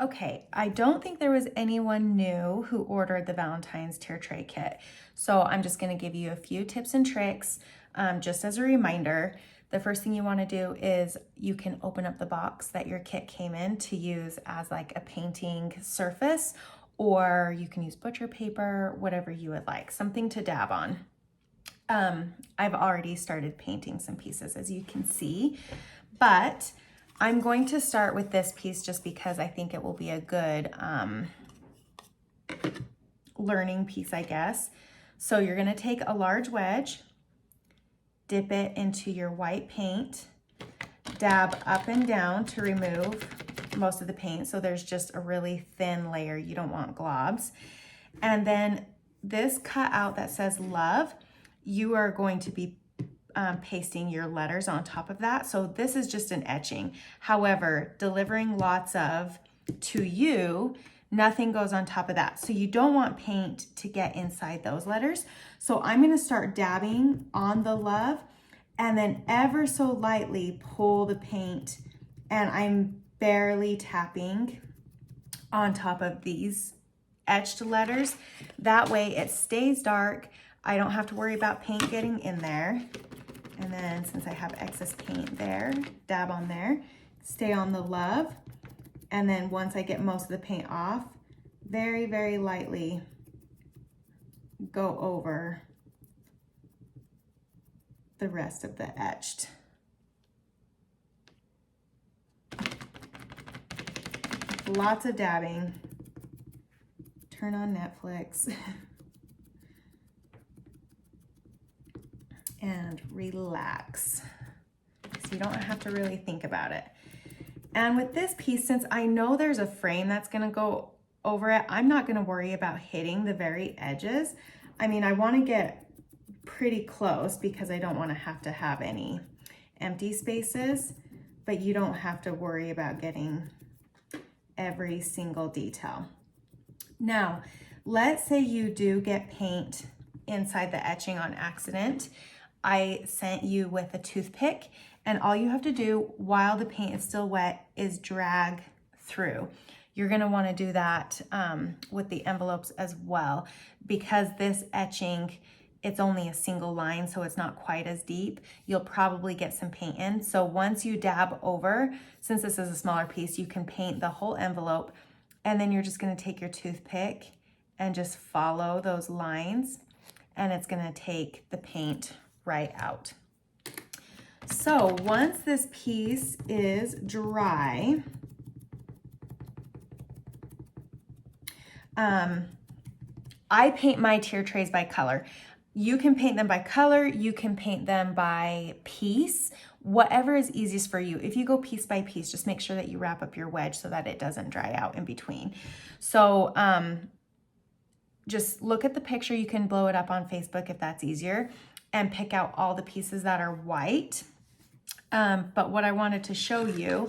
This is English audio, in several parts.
Okay, I don't think there was anyone new who ordered the Valentine's tier tray kit. So I'm just gonna give you a few tips and tricks just as a reminder. The first thing you wanna do is you can open up the box that your kit came in to use as like a painting surface, or you can use butcher paper, whatever you would like, something to dab on. I've already started painting some pieces, as you can see, but I'm going to start with this piece just because I think it will be a good learning piece, I guess. So you're gonna take a large wedge, dip it into your white paint, dab up and down to remove most of the paint. So there's just a really thin layer. You don't want globs. And then this cutout that says love, you are going to be pasting your letters on top of that. So this is just an etching. However, delivering lots of to you, nothing goes on top of that. So you don't want paint to get inside those letters. So I'm gonna start dabbing on the love and then ever so lightly pull the paint, and I'm barely tapping on top of these etched letters. That way it stays dark. I don't have to worry about paint getting in there. And then since I have excess paint there, dab on there, stay on the love. And then once I get most of the paint off, very, very lightly go over the rest of the etched. Lots of dabbing. Turn on Netflix. And relax, so you don't have to really think about it. And with this piece, since I know there's a frame that's gonna go over it, I'm not gonna worry about hitting the very edges. I mean, I wanna get pretty close because I don't wanna have to have any empty spaces, but you don't have to worry about getting every single detail. Now, let's say you do get paint inside the etching on accident. I sent you with a toothpick, and all you have to do while the paint is still wet is drag through. You're gonna wanna do that with the envelopes as well, because this etching, it's only a single line, so it's not quite as deep. You'll probably get some paint in. So once you dab over, since this is a smaller piece, you can paint the whole envelope, and then you're just gonna take your toothpick and just follow those lines, and it's gonna take the paint right out. So once this piece is dry, I paint my tier trays by color. You can paint them by color, you can paint them by piece, whatever is easiest for you. If you go piece by piece, just make sure that you wrap up your wedge so that it doesn't dry out in between. So just look at the picture. You can blow it up on Facebook if that's easier, and pick out all the pieces that are white. But what I wanted to show you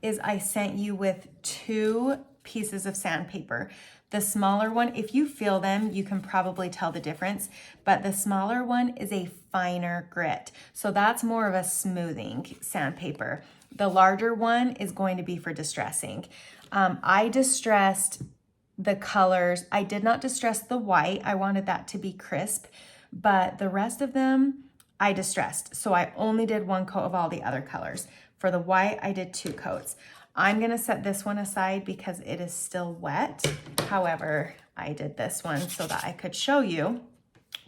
is I sent you with 2 pieces of sandpaper. The smaller one, if you feel them, you can probably tell the difference, but the smaller one is a finer grit. So that's more of a smoothing sandpaper. The larger one is going to be for distressing. I distressed the colors. I did not distress the white. I wanted that to be crisp, but the rest of them I distressed. So I only did 1 coat of all the other colors. For the white, I did 2 coats. I'm gonna set this one aside because it is still wet. However, I did this one so that I could show you.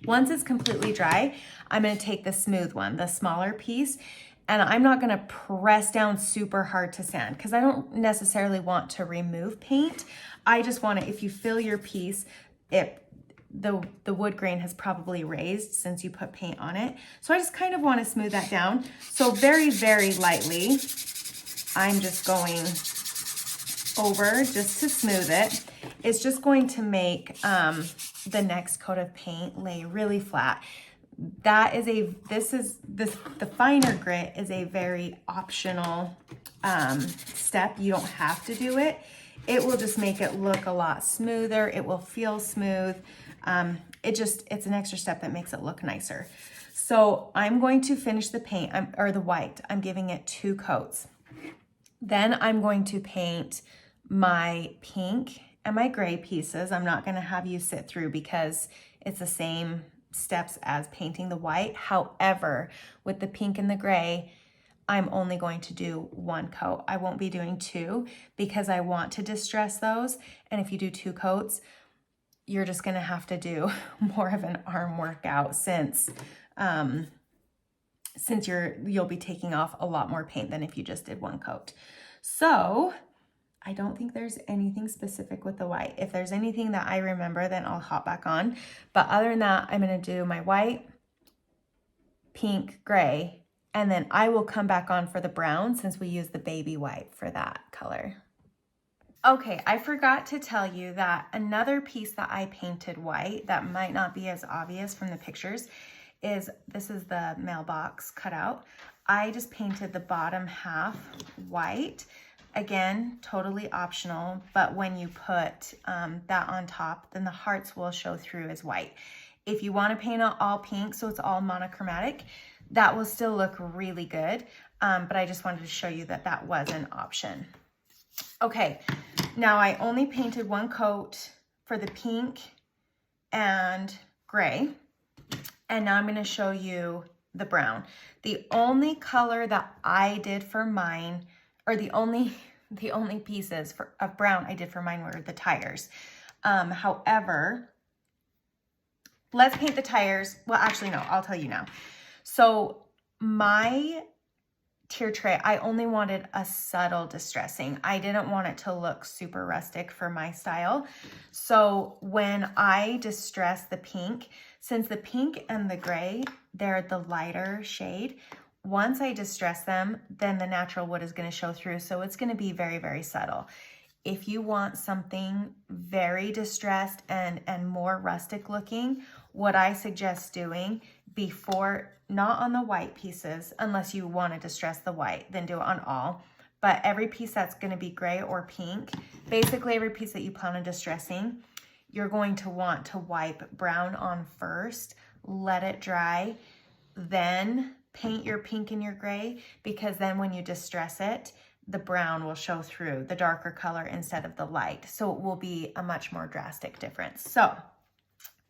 Once it's completely dry, I'm gonna take the smooth one, the smaller piece, and I'm not gonna press down super hard to sand because I don't necessarily want to remove paint. I just wanna, if you fill your piece, the wood grain has probably raised since you put paint on it. So I just kind of want to smooth that down. So very, very lightly, I'm just going over just to smooth it. It's just going to make the next coat of paint lay really flat. That is the finer grit is a very optional step. You don't have to do it. It will just make it look a lot smoother. It will feel smooth. It's an extra step that makes it look nicer. So I'm going to finish the paint, or the white. I'm giving it 2 coats. Then I'm going to paint my pink and my gray pieces. I'm not going to have you sit through because it's the same steps as painting the white. However, with the pink and the gray, I'm only going to do one coat. I won't be doing two because I want to distress those. And if you do two coats, you're just going to have to do more of an arm workout since you'll be taking off a lot more paint than if you just did one coat. So I don't think there's anything specific with the white. If there's anything that I remember, then I'll hop back on. But other than that, I'm going to do my white, pink, gray, and then I will come back on for the brown since we use the baby white for that color. Okay, I forgot to tell you that another piece that I painted white that might not be as obvious from the pictures is, this is the mailbox cutout. I just painted the bottom half white. Again, totally optional, but when you put that on top, then the hearts will show through as white. If you want to paint it all pink, so it's all monochromatic, that will still look really good, but I just wanted to show you that that was an option. Okay, now I only painted one coat for the pink and gray, and now I'm going to show you the brown. The only color that I did for mine, or the only pieces of brown I did for mine were the tires. However, let's paint the tires. Well, actually, no, I'll tell you now. So my tier tray, I only wanted a subtle distressing. I didn't want it to look super rustic for my style. So when I distress the pink, since the pink and the gray, they're the lighter shade, once I distress them, then the natural wood is going to show through. So it's going to be very, very subtle. If you want something very distressed and more rustic looking, what I suggest doing before, not on the white pieces, unless you want to distress the white, then do it on all. But every piece that's going to be gray or pink, basically every piece that you plan on distressing, you're going to want to wipe brown on first, let it dry, then paint your pink and your gray, because then when you distress it, the brown will show through, the darker color instead of the light. So it will be a much more drastic difference. So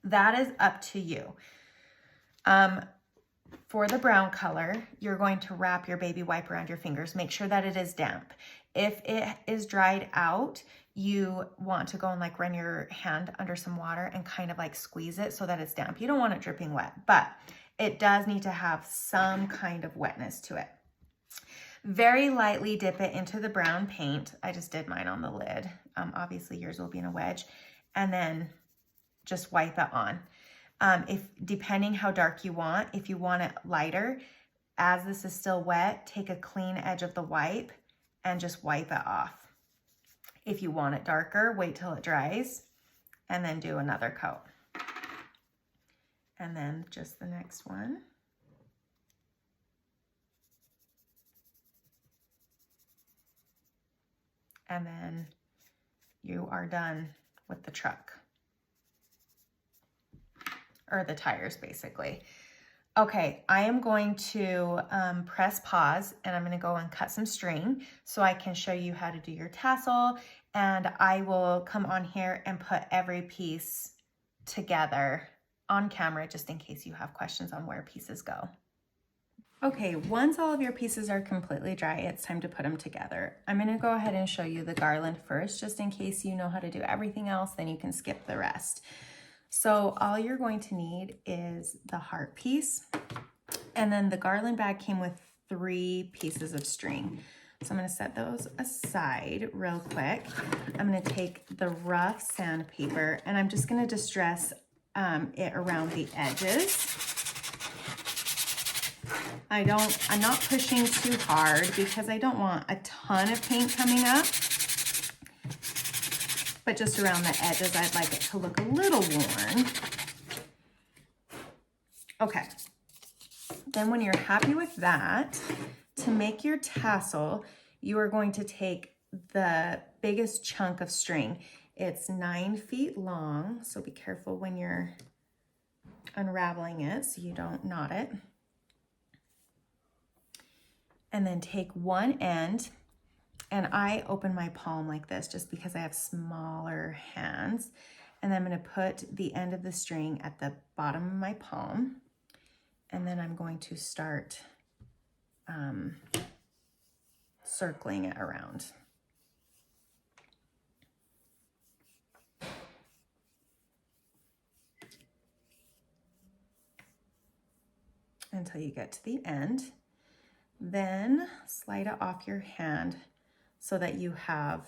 that is up to you. For the brown color, you're going to wrap your baby wipe around your fingers. Make sure that it is damp. If it is dried out, you want to go and like run your hand under some water and kind of like squeeze it so that it's damp. You don't want it dripping wet, but it does need to have some kind of wetness to it. Very lightly dip it into the brown paint. I just did mine on the lid. Obviously yours will be in a wedge, and then just wipe it on. Depending how dark you want, if you want it lighter, as this is still wet, take a clean edge of the wipe and just wipe it off. If you want it darker, wait till it dries and then do another coat. And then just the next one. And then you are done with the truck. Or the tires, basically. Okay, I am going to press pause, and I'm going to go and cut some string so I can show you how to do your tassel, and I will come on here and put every piece together on camera just in case you have questions on where pieces go. Okay, once all of your pieces are completely dry, it's time to put them together. I'm going to go ahead and show you the garland first, just in case you know how to do everything else, then you can skip the rest. So all you're going to need is the heart piece, and then the garland bag came with 3 pieces of string. So I'm going to set those aside real quick. I'm going to take the rough sandpaper, and I'm just going to distress it around the edges. I'm not pushing too hard because I don't want a ton of paint coming up. But just around the edges, I'd like it to look a little worn. Okay. Then when you're happy with that, to make your tassel, you are going to take the biggest chunk of string. It's 9 feet long, so be careful when you're unraveling it so you don't knot it. And then take one end And I open my palm like this just because I have smaller hands. And then I'm going to put the end of the string at the bottom of my palm. And then I'm going to start circling it around. Until you get to the end. Then slide it off your hand so that you have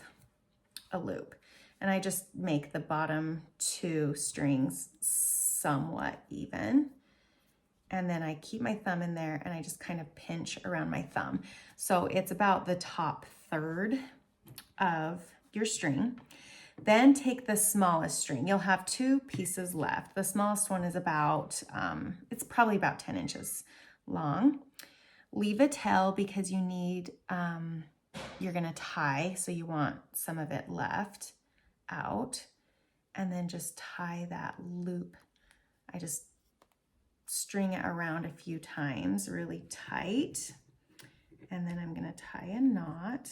a loop. And I just make the bottom 2 strings somewhat even. And then I keep my thumb in there and I just kind of pinch around my thumb. So it's about the top third of your string. Then take the smallest string. You'll have 2 pieces left. The smallest one is about, it's probably about 10 inches long. Leave a tail because you need, you're gonna tie, so you want some of it left out. And then just tie that loop. I just string it around a few times really tight. And then I'm gonna tie a knot.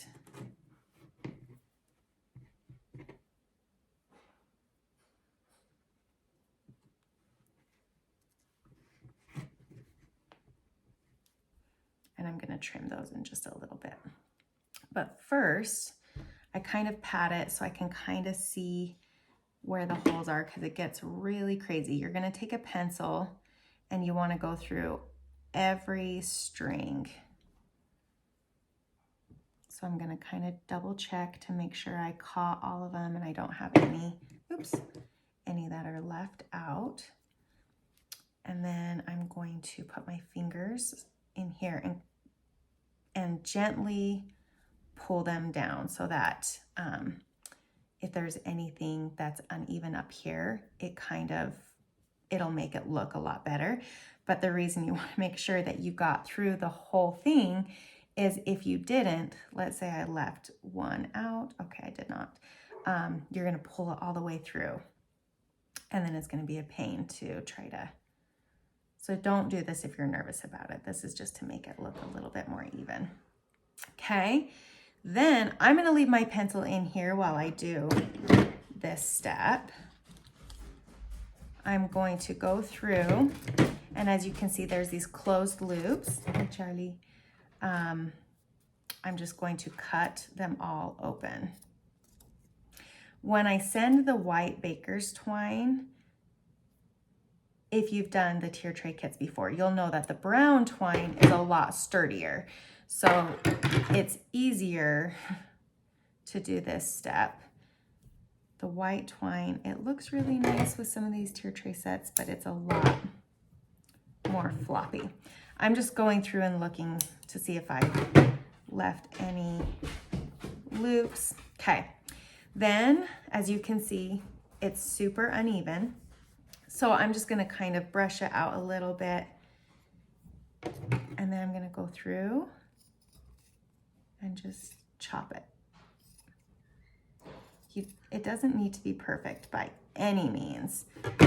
And I'm gonna trim those in just a little bit. But first, I kind of pat it so I can kind of see where the holes are because it gets really crazy. You're gonna take a pencil and you wanna go through every string. So I'm gonna kind of double check to make sure I caught all of them and I don't have any, any that are left out. And then I'm going to put my fingers in here and gently pull them down so that if there's anything that's uneven up here, it'll make it look a lot better. But the reason you want to make sure that you got through the whole thing is if you didn't, let's say I left one out, okay, I did not, you're gonna pull it all the way through and then it's gonna be a pain to try to, so don't do this if you're nervous about it. This is just to make it look a little bit more even. Okay, then I'm gonna leave my pencil in here while I do this step. I'm going to go through, and as you can see, there's these closed loops. Hey, Charlie. I'm just going to cut them all open. When I send the white baker's twine, if you've done the tier tray kits before, you'll know that the brown twine is a lot sturdier. So it's easier to do this step. The white twine, it looks really nice with some of these tier tray sets, but it's a lot more floppy. I'm just going through and looking to see if I left any loops. Okay, then as you can see, it's super uneven. So I'm just gonna kind of brush it out a little bit. And then I'm gonna go through and just chop it. It doesn't need to be perfect by any means,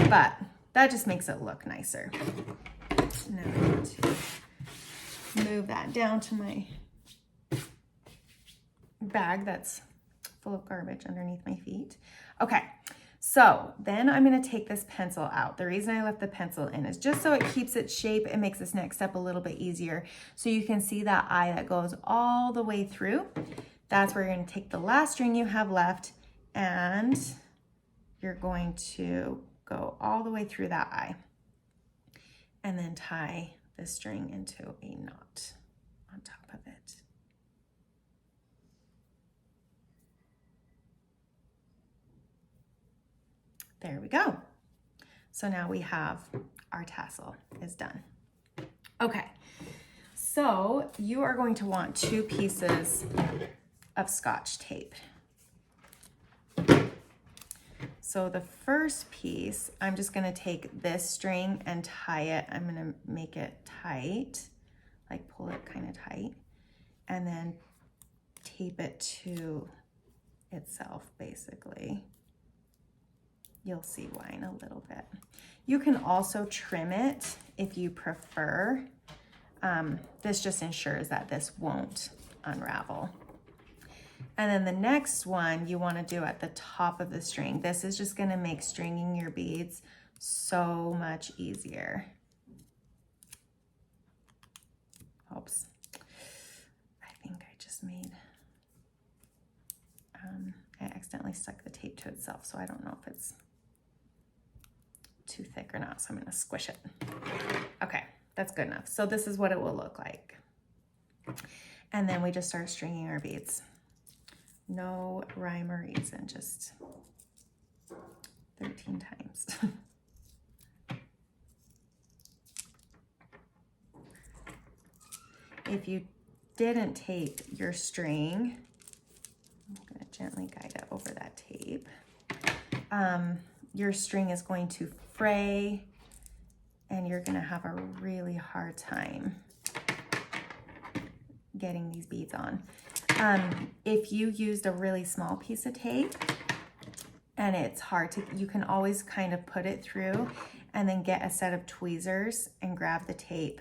but that just makes it look nicer. Now I'm going to move that down to my bag that's full of garbage underneath my feet. Okay, so then I'm gonna take this pencil out. The reason I left the pencil in is just so it keeps its shape. It makes this next step a little bit easier. So you can see that eye that goes all the way through. That's where you're gonna take the last string you have left and you're going to go all the way through that eye and then tie the string into a knot on top of it. There we go. So now we have our tassel is done. Okay, so you are going to want 2 pieces of Scotch tape. So the first piece, I'm just gonna take this string and tie it. I'm gonna make it tight, like pull it kind of tight, and then tape it to itself, basically. You'll see why in a little bit. You can also trim it if you prefer. This just ensures that this won't unravel. And then the next one you want to do at the top of the string. This is just going to make stringing your beads so much easier. Oops. I think I just made, I accidentally stuck the tape to itself, so I don't know if it's too thick or not, so I'm going to squish it. Okay, that's good enough. So this is what it will look like. And then we just start stringing our beads. No rhyme or reason, just 13 times. If you didn't tape your string, I'm going to gently guide it over that tape. Your string is going to fray and you're going to have a really hard time getting these beads on. If you used a really small piece of tape and it's hard to, you can always kind of put it through and then get a set of tweezers and grab the tape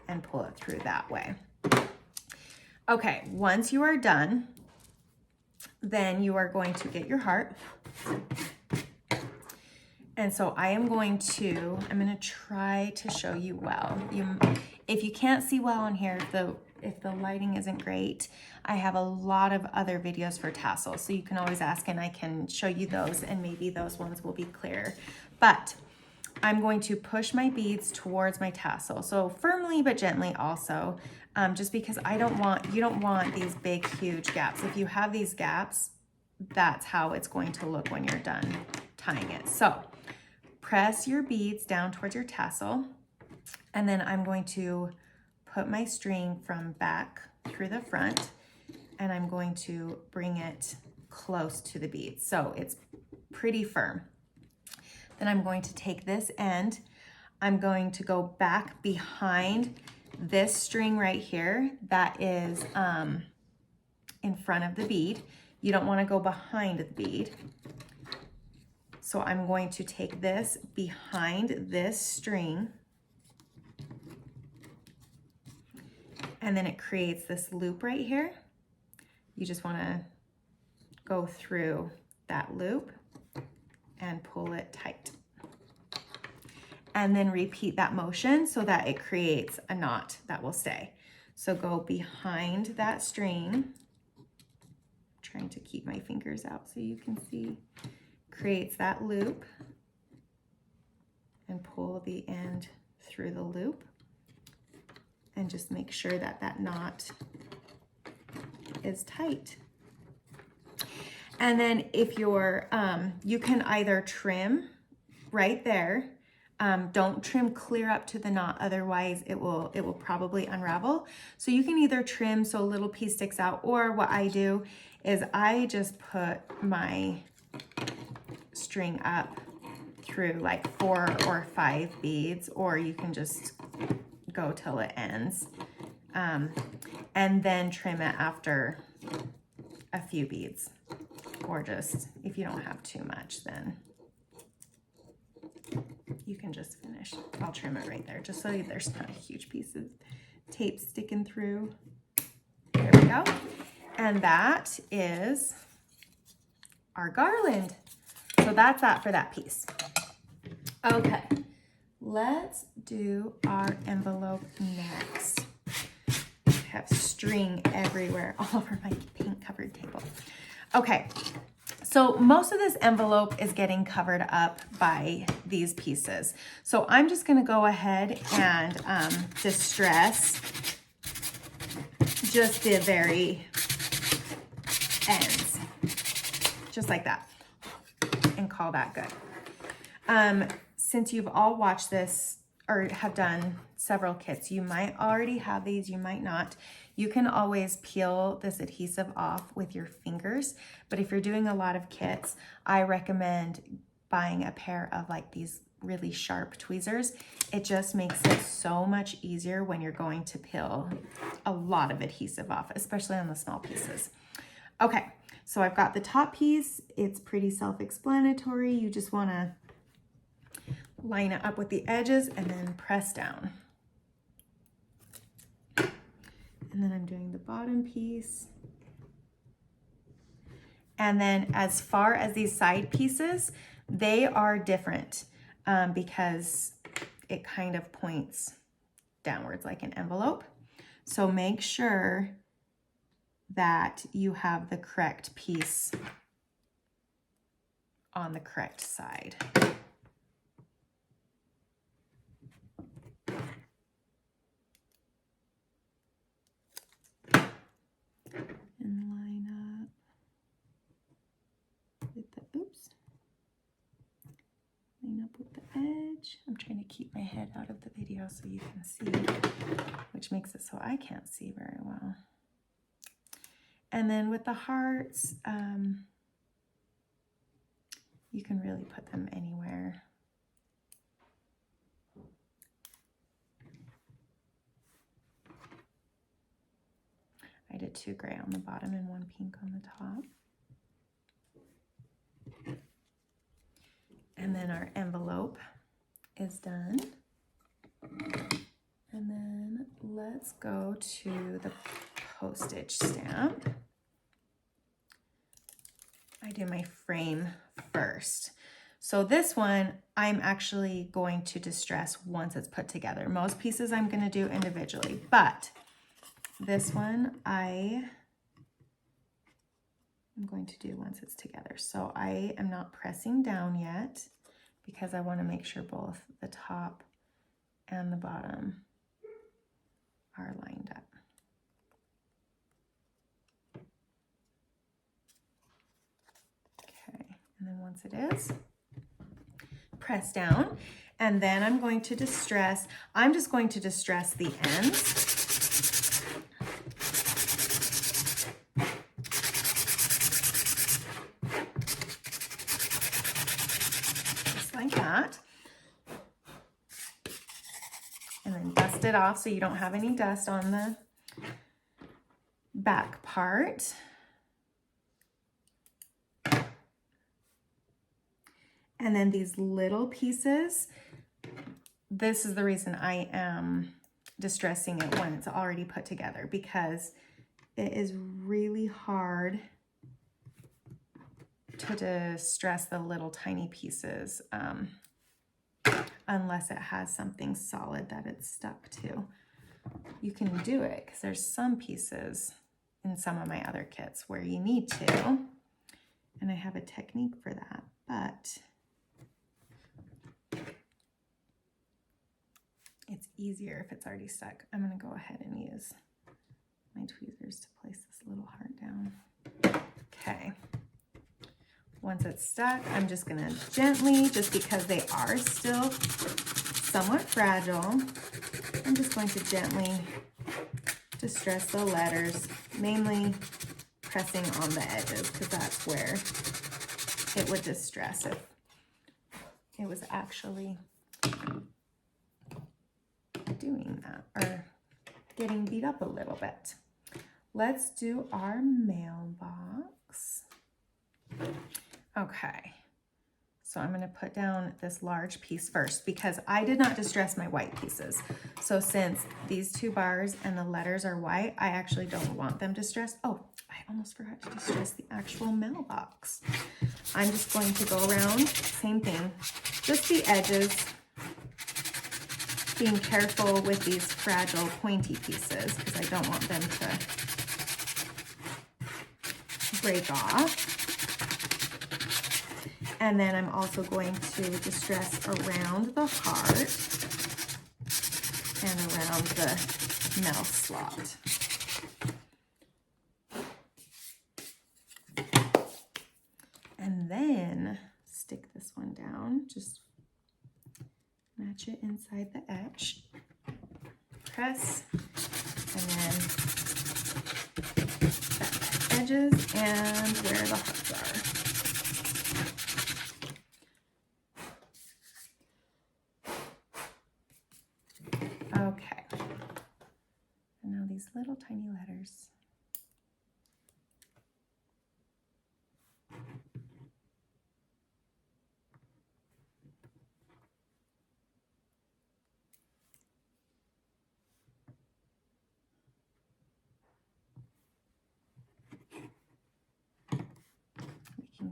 and pull it through that way. Okay, once you are done, then you are going to get your heart. And so I'm going to try to show you well. If you can't see well on here, if the lighting isn't great, I have a lot of other videos for tassels, so you can always ask and I can show you those, and maybe those ones will be clearer. But I'm going to push my beads towards my tassel, so firmly but gently also, just because you don't want these big, huge gaps. If you have these gaps, that's how it's going to look when you're done tying it. So press your beads down towards your tassel, and then I'm going to put my string from back through the front, and I'm going to bring it close to the beads, so it's pretty firm. Then I'm going to take this end, I'm going to go back behind this string right here that is in front of the bead. You don't want to go behind the bead. So I'm going to take this behind this string, and then it creates this loop right here. You just want to go through that loop and pull it tight. And then repeat that motion so that it creates a knot that will stay. So go behind that string. I'm trying to keep my fingers out so you can see. Creates that loop and pull the end through the loop, and just make sure that that knot is tight. And then if you're, you can either trim right there. Don't trim clear up to the knot, otherwise it will probably unravel. So you can either trim so a little piece sticks out, or what I do is I just put my string up through like 4 or 5 beads, or you can just go till it ends, and then trim it after a few beads, or just if you don't have too much, then you can just finish. I'll trim it right there just so there's not a huge piece of tape sticking through. There we go. And that is our garland. So that's that for that piece. Okay, let's do our envelope next. I have string everywhere all over my paint covered table. Okay, so most of this envelope is getting covered up by these pieces. So I'm just gonna go ahead and distress just the very ends, just like that, and call that good. Since you've all watched this or have done several kits, you might already have these, you might not. You can always peel this adhesive off with your fingers, but if you're doing a lot of kits, I recommend buying a pair of like these really sharp tweezers. It just makes it so much easier when you're going to peel a lot of adhesive off, especially on the small pieces. Okay, so I've got the top piece. It's pretty self-explanatory. You just want to line it up with the edges and then press down. And then I'm doing the bottom piece. And then as far as these side pieces, they are different because it kind of points downwards like an envelope. So make sure that you have the correct piece on the correct side. And line up with the, line up with the edge. I'm trying to keep my head out of the video so you can see, which makes it so I can't see very well. And then with the hearts, you can really put them anywhere. I did 2 gray on the bottom and 1 pink on the top. And then our envelope is done. And then let's go to the postage stamp. I do my frame first. So this one, I'm actually going to distress once it's put together. Most pieces I'm going to do individually, but this one I'm going to do once it's together. So I am not pressing down yet because I want to make sure both the top and the bottom are lined up. Okay, and then once it is, press down, and then I'm going to distress. I'm just going to distress the ends. Like that, and then dust it off so you don't have any dust on the back part. And then these little pieces, this is the reason I am distressing it when it's already put together, because it is really hard to distress the little tiny pieces unless it has something solid that it's stuck to. You can do it because there's some pieces in some of my other kits where you need to, and I have a technique for that, but it's easier if it's already stuck. I'm going to go ahead and use my tweezers to place this little heart down. Okay. Once it's stuck, I'm just going to gently, just because they are still somewhat fragile, I'm just going to gently distress the letters, mainly pressing on the edges because that's where it would distress if it was actually doing that or getting beat up a little bit. Let's do our mailbox. Okay, so I'm going to put down this large piece first because I did not distress my white pieces. So since these 2 bars and the letters are white, I actually don't want them distressed. Oh, I almost forgot to distress the actual mailbox. I'm just going to go around, same thing, just the edges, being careful with these fragile pointy pieces because I don't want them to break off. And then I'm also going to distress around the heart and around the metal slot. And then stick this one down, just match it inside the edge, press, and then the edges and where the hearts are. Okay, and now these little tiny letters.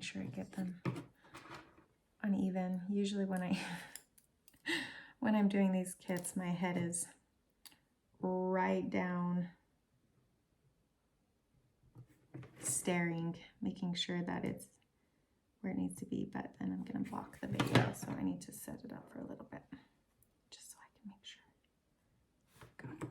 make sure I get them uneven. Usually when I'm doing these kits, my head is right down, staring, making sure that it's where it needs to be, but then I'm gonna block the video, so I need to set it up for a little bit, just so I can make sure. Got it.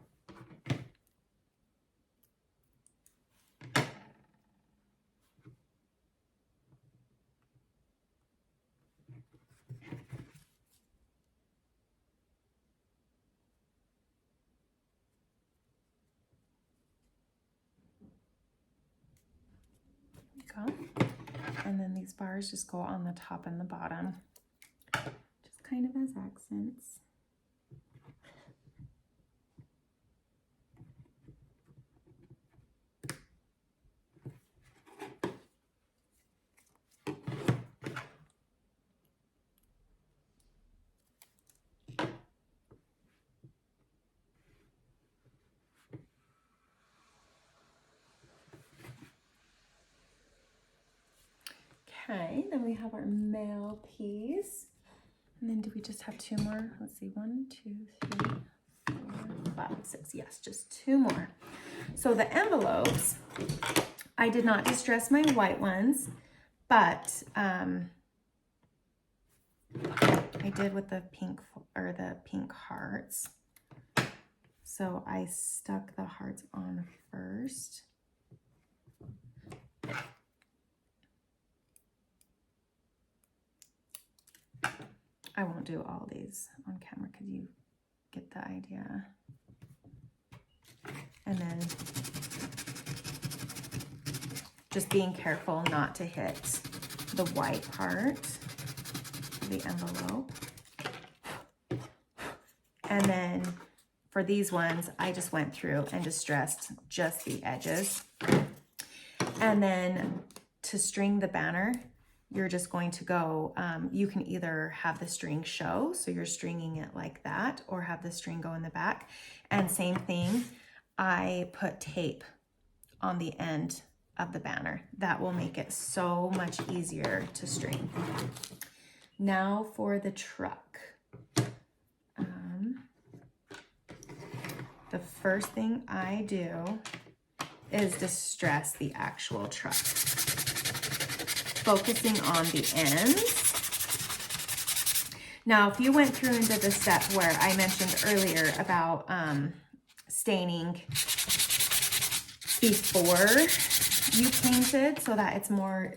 Go. And then these bars just go on the top and the bottom, just kind of as accents. Okay, then we have our male piece. And then do we just have two more? Let's see, 1, 2, 3, 4, 5, 6. Yes, just two more. So the envelopes, I did not distress my white ones, but I did with the pink hearts. So I stuck the hearts on first. I won't do all these on camera because you get the idea. And then just being careful not to hit the white part of the envelope. And then for these ones, I just went through and distressed just the edges. And then to string the banner, you're just going to go, you can either have the string show, so you're stringing it like that, or have the string go in the back. And same thing, I put tape on the end of the banner. That will make it so much easier to string. Now for the truck. The first thing I do is distress the actual truck, focusing on the ends. Now, if you went through into the step where I mentioned earlier about staining before you painted so that it's more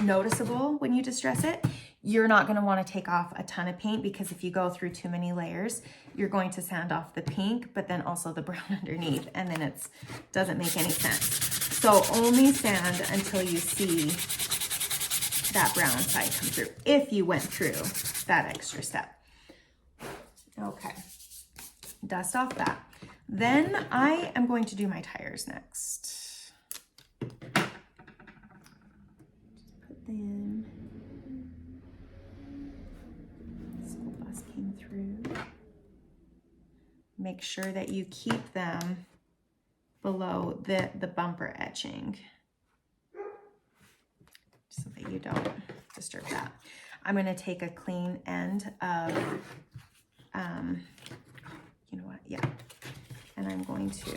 noticeable when you distress it, you're not going to want to take off a ton of paint, because if you go through too many layers, you're going to sand off the pink, but then also the brown underneath, and then it doesn't make any sense. So only sand until you see that brown side come through, if you went through that extra step. Okay, dust off that. Then I am going to do my tires next. Just put them. School bus came through. Make sure that you keep them below the bumper etching, so that you don't disturb that. I'm going to take a clean end of, you know what, yeah. And I'm going to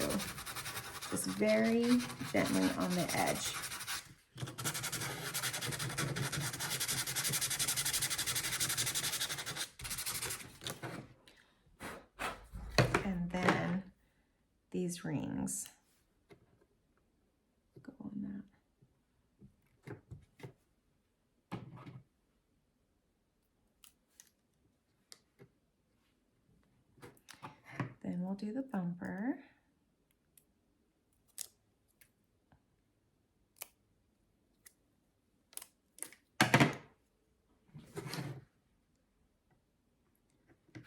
just very gently on the edge. And then these rings go on that. Then we'll do the bumper.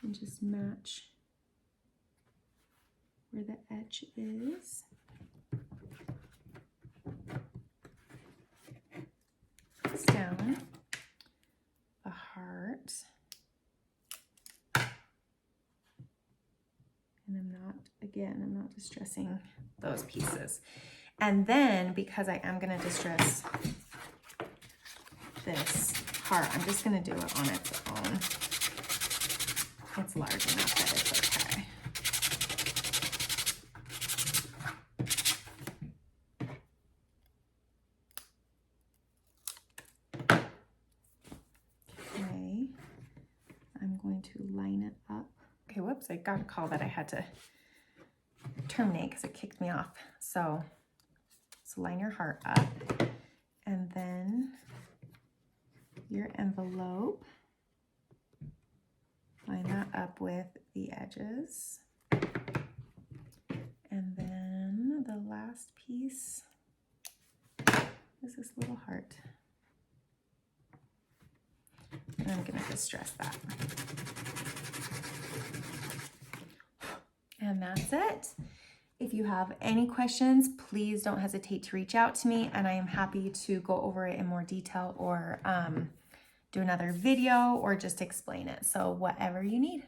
And just match where the edge is. Press down the heart. And I'm not distressing those pieces. And then, because I am gonna distress this heart, I'm just gonna do it on its own. It's large enough that it's okay. Okay, I'm going to line it up. Okay, whoops, I got a call that I had to terminate because it kicked me off. So line your heart up, and then your envelope, line that up with the edges. And then the last piece is this little heart. And I'm gonna distress that. And that's it. If you have any questions, please don't hesitate to reach out to me, and I am happy to go over it in more detail or do another video or just explain it. So whatever you need.